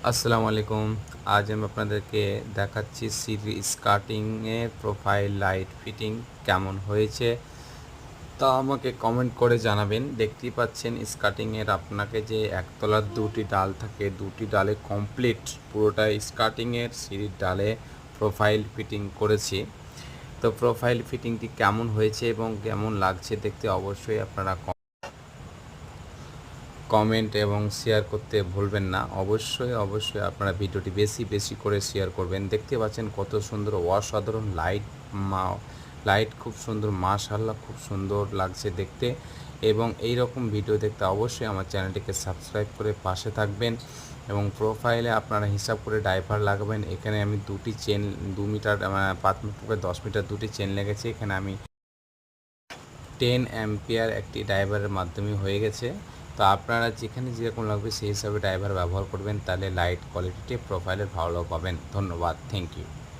আসসালামু আলাইকুম। আজ আমি আপনাদেরকে দেখাচ্ছি সিরি স্কার্টিংয়ের প্রোফাইল লাইট ফিটিং কেমন হয়েছে, তা আমাকে কমেন্ট করে জানাবেন। দেখতেই পাচ্ছেন স্কার্টিংয়ের আপনাকে যে একতলার দুটি ডাল থাকে, দুটি ডালে কমপ্লিট পুরোটা স্কার্টিংয়ের সিঁড়ির ডালে প্রোফাইল ফিটিং করেছি। তো প্রোফাইল ফিটিংটি কেমন হয়েছে এবং কেমন লাগছে দেখতে অবশ্যই আপনারা কমেন্ট এবং শেয়ার করতে ভুলবেন না। অবশ্যই আপনারা ভিডিওটি বেশি করে শেয়ার করবেন। দেখতে পাচ্ছেন কত সুন্দর অসাধারণ লাইট খুব সুন্দর, মাশাআল্লাহ খুব সুন্দর লাগছে দেখতে। এবং এই রকম ভিডিও দেখতে অবশ্যই আমার চ্যানেলটিকে সাবস্ক্রাইব করে পাশে থাকবেন। এবং প্রোফাইলে আপনারা হিসাব করে ড্রাইভার লাগাবেন। এখানে আমি দুটি চেন 2 মিটার 5 মিটার 10 মিটার দুটি চেন লেগেছে। এখানে আমি 10 অ্যাম্পিয়ার একটি ড্রাইভারের মাধ্যমে হয়ে গেছে। তো আপনারা যেখানে যেরকম লাগবে সেই হিসাবে ড্রাইভার ব্যবহার করবেন, তাহলে লাইট কোয়ালিটি প্রোফাইলের ভালো পাবেন। ধন্যবাদ, থ্যাংক ইউ।